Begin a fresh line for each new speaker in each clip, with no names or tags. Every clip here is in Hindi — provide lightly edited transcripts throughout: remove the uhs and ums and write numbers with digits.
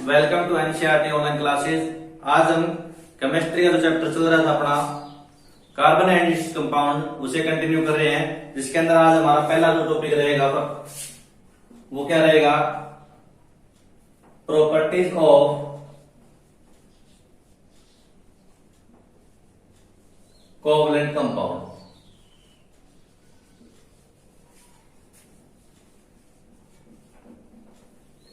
Welcome to NCERT online classes. आज हम केमिस्ट्री का जो चैप्टर चल रहा था अपना कार्बन एंड इट्स कंपाउंड, उसे कंटिन्यू कर रहे हैं, जिसके अंदर आज हमारा पहला जो टॉपिक रहेगा वो क्या रहेगा, प्रॉपर्टीज ऑफ कोवलेंट कंपाउंड।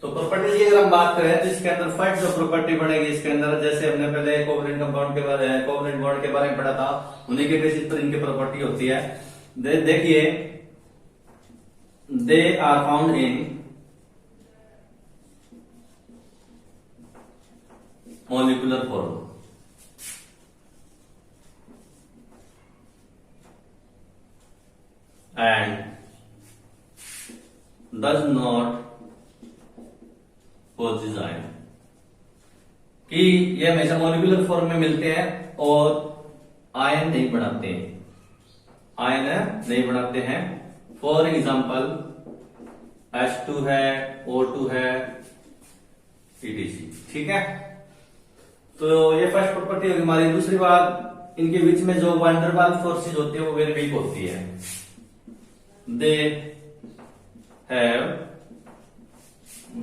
तो प्रॉपर्टीज की अगर हम बात करें तो इसके अंदर फर्स्ट जो प्रॉपर्टी बनेगी इसके अंदर, जैसे हमने पहले कोवलेंट कंपाउंड के बारे में, कोवलेंट बॉन्ड के बारे में पढ़ा था, उन्हीं के बेसिस पर इनकी प्रॉपर्टी होती है। देखिए, they are found in molecular form. And does not पोजिजाइन, कि ये हमेशा मॉलिक्यूलर फॉर्म में मिलते हैं और आयन नहीं बनाते हैं, आयन नहीं बनाते हैं। फॉर एग्जाम्पल H2 है, O2 है, etc। ठीक है, तो ये फर्स्ट प्रॉपर्टी होगी हमारी। दूसरी बात, इनके बीच में जो वैन डर वाल्स फोर्सेज होती है वो वेरी वीक होती है। They have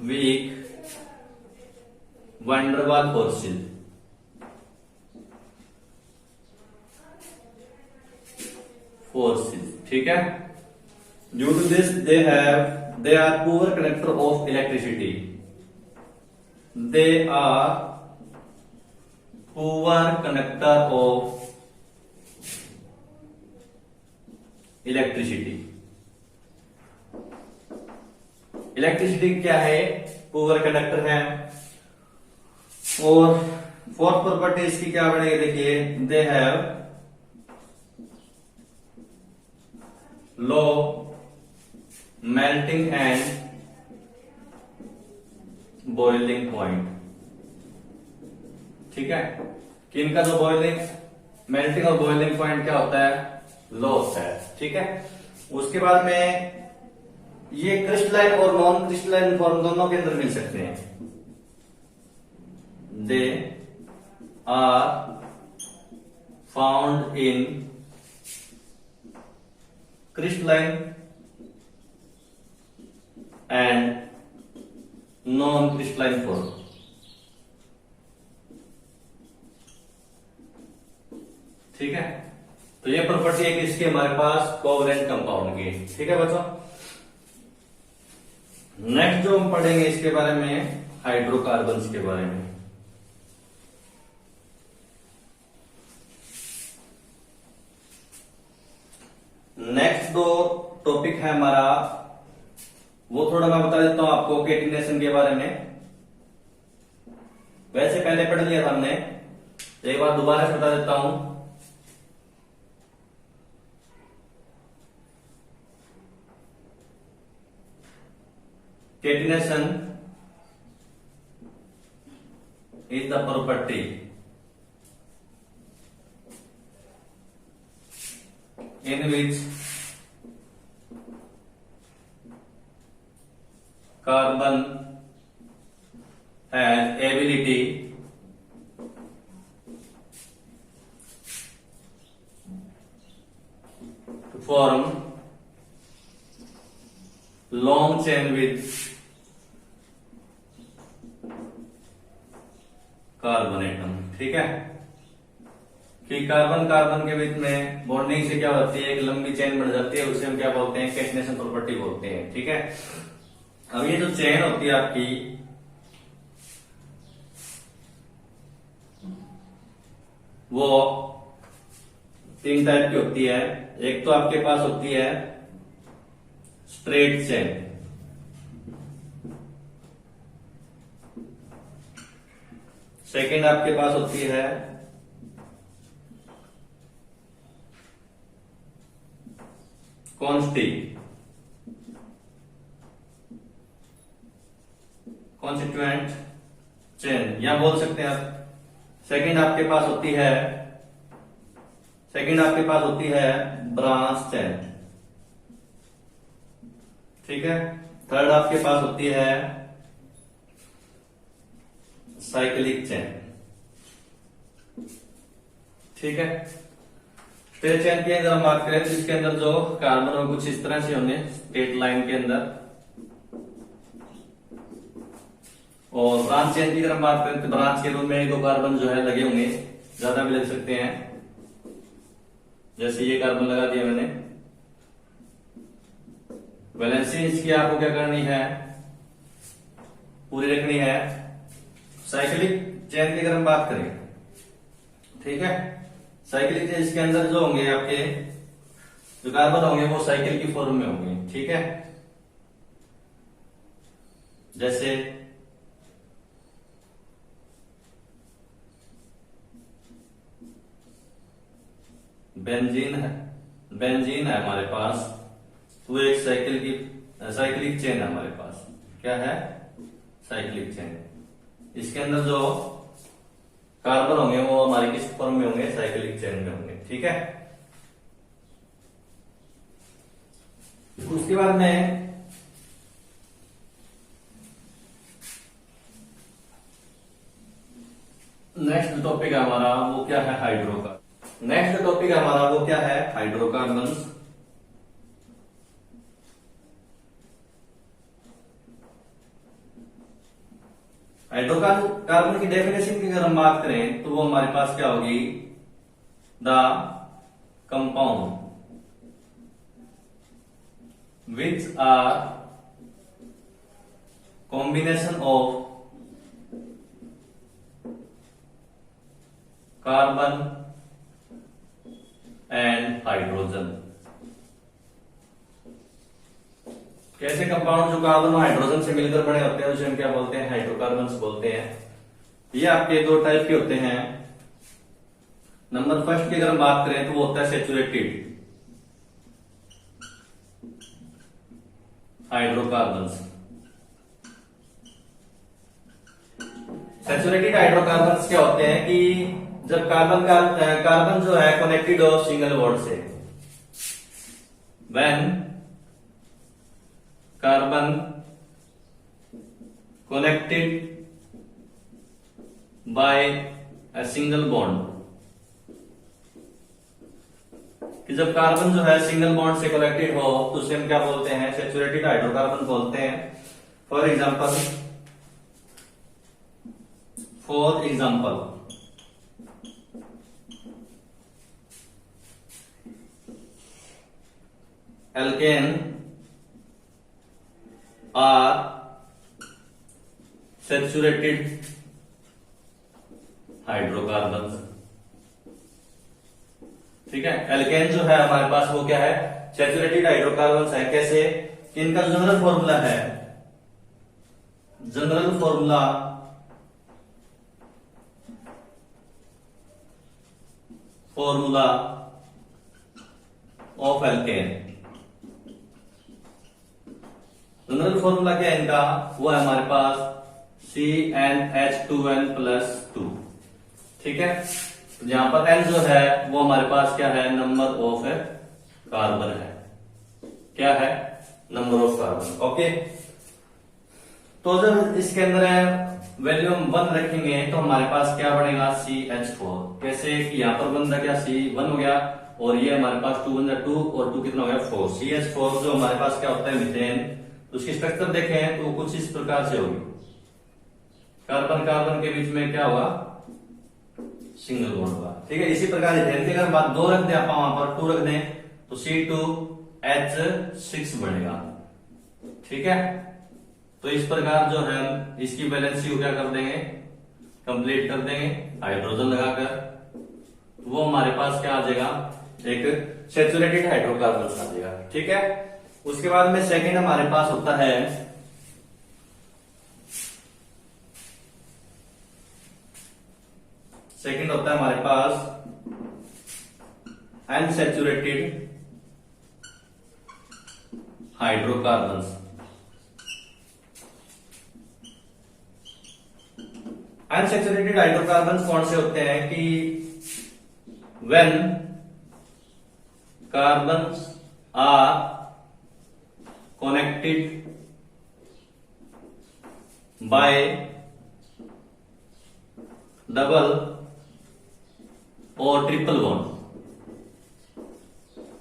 weak van der Waals forces. ठीक है, due to this they are poor conductor of electricity. They are poor conductor of electricity. Electricity क्या है? पुअर कंडक्टर है। और फोर्थ प्रॉपर्टी इसकी क्या बनेगी, देखिए, they have low melting and boiling point. ठीक है, कि इनका जो मेल्टिंग और बॉइलिंग पॉइंट क्या होता है? लो होता है। ठीक है, उसके बाद में ये क्रिस्टलाइन और नॉन क्रिस्टलाइन फॉर्म दोनों के अंदर मिल सकते हैं। They are found in crystalline and non crystalline form. ठीक है, तो ये प्रॉपर्टी है किसकी हमारे पास? कोवलेंट कंपाउंड की। ठीक है बच्चों, नेक्स्ट जो हम पढ़ेंगे इसके बारे में, हाइड्रोकार्बन्स के बारे में। नेक्स्ट दो टॉपिक है हमारा, वो थोड़ा मैं बता देता हूं आपको केटिनेशन के बारे में। वैसे पहले पढ़ लिया था हमने, एक बार दोबारा से बता देता हूं। Catenation is the property in which carbon has ability to form long chain with carbon atom। ठीक है, कि कार्बन कार्बन के बीच में बॉन्डिंग से क्या होती है, एक लंबी चेन बन जाती है, उसे हम क्या बोलते हैं? केटिनेशन प्रॉपर्टी बोलते हैं। ठीक है, अब ये जो चेन होती है आपकी, वो तीन टाइप की होती है। एक तो आपके पास होती है स्ट्रेट चेन, सेकंड आपके पास होती है कॉन्स्टिट्यूएंट चेन, या बोल सकते हैं आप। सेकंड आपके पास होती है ब्रांच चेन। ठीक है, थर्ड आपके पास होती है साइक्लिक चेन। ठीक है, फिर चेन की अगर हम बात करें तो इसके अंदर जो कार्बन हो कुछ इस तरह से होंगे स्ट्रेट लाइन के अंदर, और ब्रांच चेन की अगर हम बात करें तो ब्रांच के रूप में 2 कार्बन जो है लगे होंगे, ज्यादा भी लग सकते हैं। जैसे ये कार्बन लगा दिया मैंने। वैलेंसी इसकी आपको क्या करनी है, पूरी रखनी है। साइक्लिक चेन की अगर हम बात करें, ठीक है, साइक्लिक चेन इसके अंदर जो होंगे आपके जो कार्बन होंगे वो साइकिल की फॉर्म में होंगे। ठीक है, जैसे बेंजीन है हमारे पास, वो एक साइक्लिक चेन है हमारे पास। क्या है, साइक्लिक चेन। इसके अंदर जो कार्बन होंगे वो हमारे किस फॉर्म में होंगे, साइक्लिक चेन में होंगे। ठीक है, उसके बाद में नेक्स्ट टॉपिक हमारा वो क्या है, हाइड्रोकार्बन। नेक्स्ट टॉपिक हमारा वो क्या है, हाइड्रोकार्बन्स। हाइड्रोकार्बन की डेफिनेशन की अगर हम बात करें तो वो हमारे पास क्या होगी, the compound which are combination of carbon and hydrogen. कैसे कंपाउंड जो कार्बन और हाइड्रोजन से मिलकर बने होते हैं उसे हम क्या बोलते हैं, हाइड्रोकार्बन्स बोलते हैं। ये आपके 2 टाइप के होते हैं। नंबर फर्स्ट की अगर हम बात करें तो वो होता है सैचुरेटेड हाइड्रोकार्बन्स। सैचुरेटेड हाइड्रोकार्बन्स क्या होते हैं कि जब कार्बन जो है कनेक्टेड हो सिंगल बॉन्ड से, when carbon connected by a single bond, कि जब कार्बन जो है सिंगल बॉन्ड से कनेक्टेड हो तो उसे हम क्या बोलते हैं, सैचुरेटेड हाइड्रोकार्बन बोलते हैं। For example alkane are saturated hydrocarbon. ठीक है, एल्केन जो है हमारे पास वो क्या है, सैचुरेटेड हाइड्रोकार्बन है। कैसे, इनका जनरल फॉर्मूला है, general formula of alkene. General formula क्या है इनका, वो है हमारे पास CnH2n+2। ठीक है, जहां पर N जो है वो हमारे पास क्या है, नंबर ऑफ कार्बन है। क्या है, नंबर ऑफ कार्बन। ओके, तो जब इसके अंदर वैल्यू हम 1 रखेंगे तो हमारे पास क्या बनेगा, CH4। कैसे कि यहाँ पर बंदा क्या C1 हो गया और ये हमारे पास 2 बंदा 2 और 2 कितना हो गया 4। CH4 जो हमारे पास क्या होता है, मीथेन। उसकी स्ट्रक्चर देखें तो कुछ इस प्रकार से होगी, कार्बन कार्बन के बीच में क्या होगा, सिंगल बॉन्ड होगा। ठीक है, इसी प्रकार इथेन की अगर बात 2 रख दें आप वहां पर 2 रख दें तो C2H6 बनेगा। ठीक है, तो इस प्रकार जो है इसकी वैलेंसी को क्या कर देंगे, कंप्लीट कर देंगे हाइड्रोजन लगाकर, वो हमारे पास क्या आ जाएगा, एक सैचुरेटेड हाइड्रोकार्बन आ जाएगा। ठीक है, उसके बाद में सेकंड हमारे पास होता है हमारे पास अनसैचुरेटेड हाइड्रोकार्बन्स। अनसैचुरेटेड हाइड्रोकार्बन्स कौन से होते हैं कि when carbons are connected by double और ट्रिपल बॉन्ड,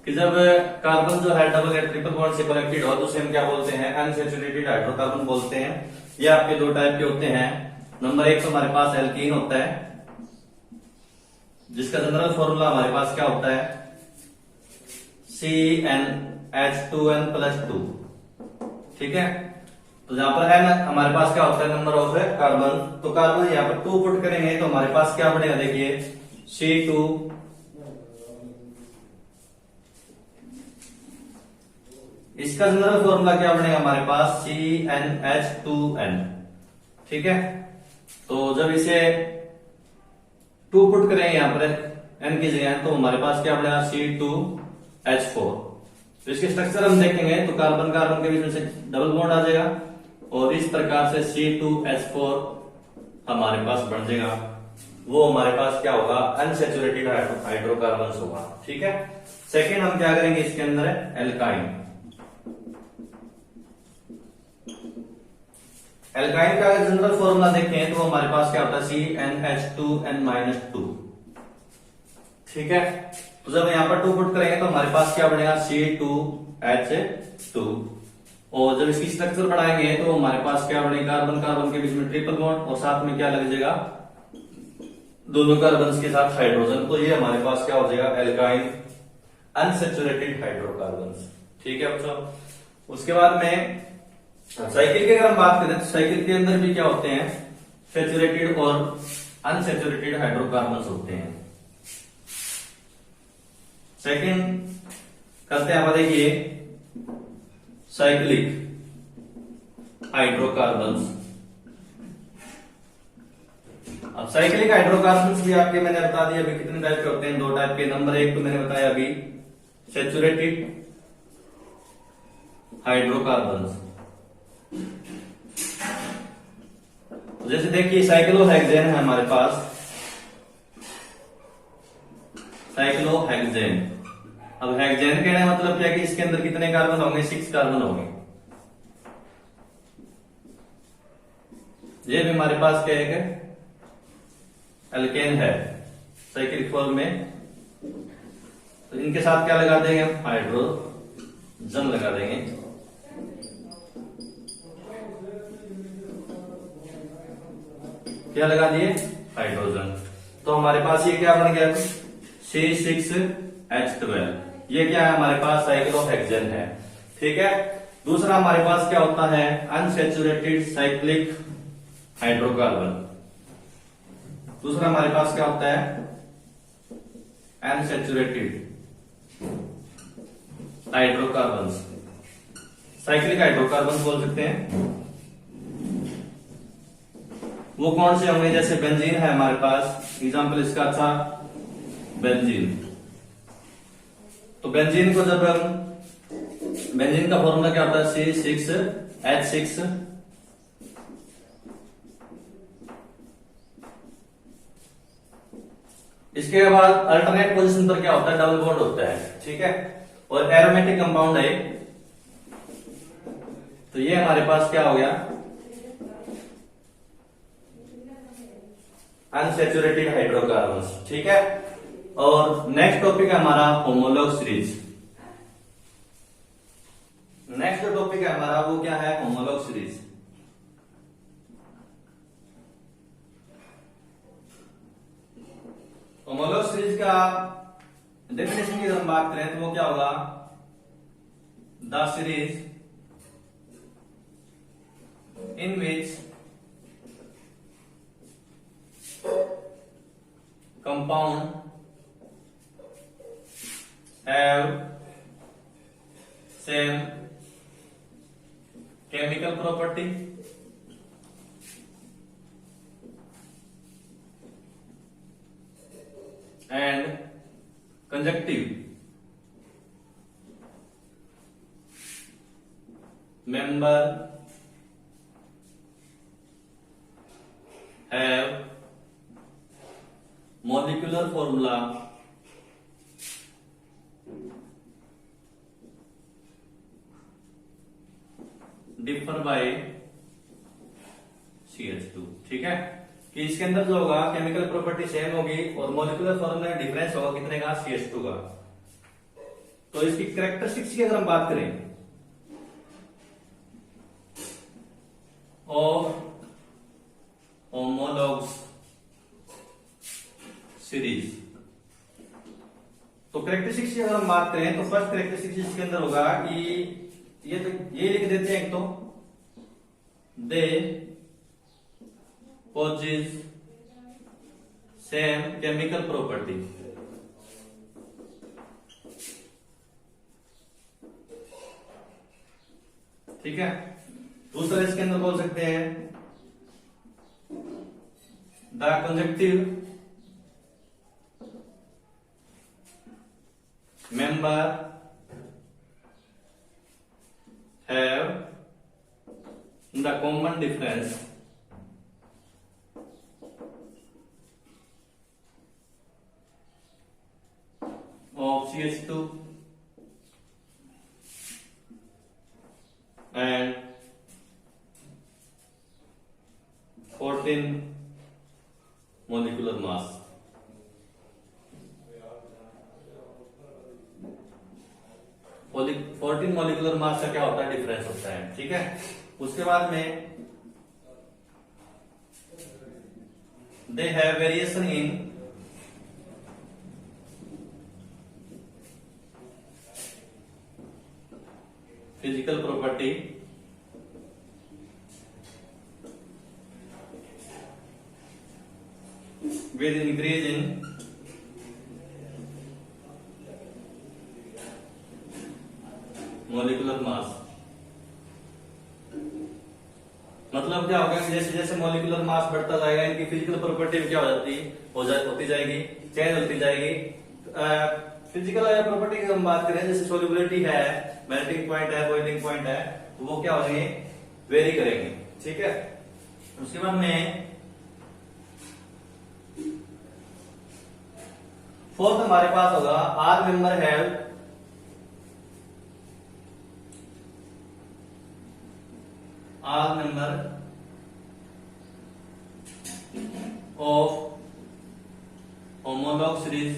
कि जब कार्बन जो है डबल या ट्रिपल बॉन्ड से कनेक्टेड हो तो उसे हम क्या बोलते हैं, अनसैचुरेटेड हाइड्रोकार्बन बोलते हैं। ये आपके दो टाइप के होते हैं। नंबर एक तो हमारे पास एल्कीन होता है, जिसका जनरल फॉर्मूला हमारे पास क्या होता है, CnH2n+2। ठीक है, तो जहां पर n हमारे पास क्या होता है, नंबर ऑफ कार्बन, तो कार्बन यहाँ पर 2 पुट करेंगे तो हमारे पास क्या बनेगा, देखिए C2, इसका जनरल फॉर्मूला क्या बनेगा हमारे पास, CnH2n। ठीक है, तो जब इसे 2 पुट करेंगे यहां पर n की जगह तो हमारे पास क्या बनेगा, C2H4। तो इसके स्ट्रक्चर हम देखेंगे तो कार्बन कार्बन के बीच में से डबल बॉन्ड आ जाएगा और इस प्रकार से C2H4 हमारे पास बन जाएगा। वो हमारे पास क्या होगा, अनसैचुरेटेड हाइड्रोकार्बन होगा। ठीक है, सेकेंड हम क्या करेंगे, इसके अंदर है एल्काइन। एल्काइन का जनरल फॉर्मूला देखें तो हमारे पास क्या होता है, CnH2n-2। ठीक है, तो जब यहां पर 2 पुट करेंगे तो हमारे पास क्या बनेगा, C2H2। और जब इसकी स्ट्रक्चर बढ़ाएंगे तो हमारे पास क्या बनेगा, कार्बन कार्बन के बीच में ट्रिपल बॉन्ड और साथ में क्या लग जाएगा, दोनों कार्बन के साथ हाइड्रोजन। तो ये हमारे पास क्या हो जाएगा, एल्काइन अनसैचुरेटेड हाइड्रोकार्बन। ठीक है बच्चों, उसके बाद में साइकिल की अगर हम बात करें तो साइकिल के अंदर भी क्या होते हैं, सैचुरेटेड और अनसैचुरेटेड हाइड्रोकार्बन होते हैं। सेकंड करते हैं, देखिए साइक्लिक हाइड्रोकार्बन। अब साइक्लिक हाइड्रोकार्बन भी आपके मैंने बता दिया अभी कितने टाइप के होते हैं, 2 टाइप के। नंबर एक तो मैंने बताया अभी सैचुरेटेड हाइड्रोकार्बन। तो जैसे देखिए साइक्लोहेक्सेन है हमारे पास, साइक्लोहेक्सेन। अब हेक्सेन कहने का मतलब क्या कि इसके अंदर कितने कार्बन होंगे, 6 कार्बन होंगे। ये भी हमारे पास क्या है, एल्केन है साइक्लिक फॉर्म में। तो इनके साथ क्या लगा देंगे, हम हाइड्रोजन लगा देंगे। क्या लगा दिए, हाइड्रोजन। तो हमारे पास ये क्या बन गया, C6H12। ये क्या है हमारे पास, साइक्लोहेक्सेन है। ठीक है, दूसरा हमारे पास क्या होता है, अनसैचुरेटेड साइक्लिक हाइड्रोकार्बन। दूसरा हमारे पास क्या होता है, अनसैचुरेटेड हाइड्रोकार्बन, साइक्लिक हाइड्रोकार्बन बोल सकते हैं। वो कौन से होंगे, जैसे बेंजीन है हमारे पास, एग्जांपल इसका था बेंजीन। तो बेंजीन को जब हम, बेंजीन का फॉर्मूला क्या होता है, C6H6। इसके बाद अल्टरनेट पोजीशन पर क्या होता है, डबल बॉन्ड होता है। ठीक है, और एरोमेटिक कंपाउंड है। तो ये हमारे पास क्या हो गया, अनसैचुरेटेड हाइड्रोकार्बन। ठीक है, और नेक्स्ट टॉपिक है हमारा होमोलॉग सीरीज। नेक्स्ट जो टॉपिक है हमारा वो क्या है, होमोलॉग सीरीज। होमोलॉग सीरीज का डेफिनेशन की अगर हम बात करें तो वो क्या होगा, the series in which compound have same chemical property and conjunctive member have molecular formula differ by CH2। ठीक है, कि इसके अंदर जो होगा केमिकल प्रॉपर्टी सेम होगी और मॉलिक्यूलर फॉर्म में डिफरेंस होगा कितने का, CH2 का। तो इसकी कैरेक्टरिस्टिक्स की अगर हम बात करें ऑफ होमोलॉग्स सीरीज, तो कैरेक्टरिस्टिक्स की अगर हम बात करें तो फर्स्ट कैरेक्टरिस्टिक्स इसके अंदर होगा कि ये लिख देते हैं एक तो, दे possess सेम केमिकल प्रॉपर्टी। ठीक है, दूसरा इसके अंदर बोल सकते हैं the conjunctive member have the common difference of CH2 and 14 molecular mass। Fourteen molecular mass का क्या होता है, डिफरेंस होता है। ठीक है, उसके बाद में they have variation in physical property with increase in molecular mass। मतलब क्या होगा कि जैसे जैसे मॉलिक्यूलर मास बढ़ता जाएगा इनकी फिजिकल प्रॉपर्टी क्या होती जाएगी, चेंज होती जाएगी। फिजिकल प्रॉपर्टी की हम बात करें, जैसे सोल्युबिलिटी है, मेल्टिंग पॉइंट है, बॉइलिंग पॉइंट है, तो वो क्या होंगे, वेरी करेंगे। ठीक है, उसके बाद में फोर्थ हमारे पास होगा are member have of homolog series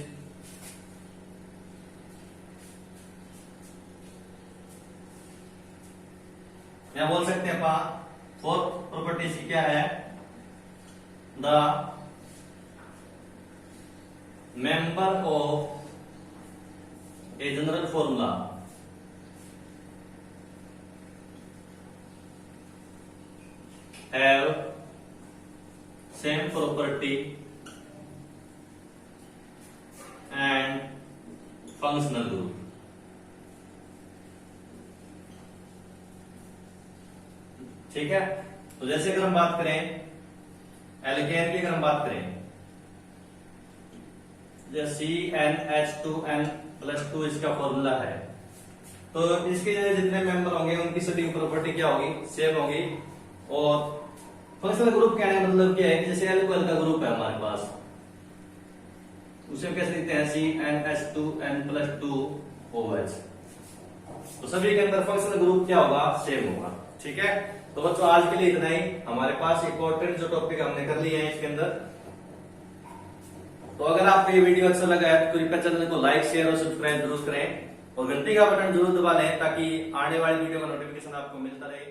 या बोल सकते हैं अपन फोर्थ प्रॉपर्टी की क्या है, the member of a general formula have same property and functional group. ठीक है, तो जैसे अगर हम बात करें एल्केन की, अगर हम बात करें जैसे CnH2n+2 इसका फॉर्मूला है, तो इसके जितने मेंबर होंगे उनकी सभी प्रॉपर्टी क्या होगी, सेम होगी। और फंक्शनल ग्रुप कहने का मतलब क्या है कि जैसे एल्कोहल का ग्रुप है हमारे पास, उसे कैसे लिखते हैं, CnH2n+2OH, तो सभी के अंदर फंक्शनल ग्रुप क्या होगा, सेम होगा। ठीक है, तो बच्चों आज के लिए इतना ही। हमारे पास इंपॉर्टेंट जो टॉपिक हमने कर लिए हैं इसके अंदर। तो अगर आपको ये वीडियो अच्छा लगा है तो कृपया चैनल को लाइक, शेयर और सब्सक्राइब जरूर करें और घंटी का बटन जरूर दबा लें ताकि आने वाली वीडियो का नोटिफिकेशन आपको मिलता रहे।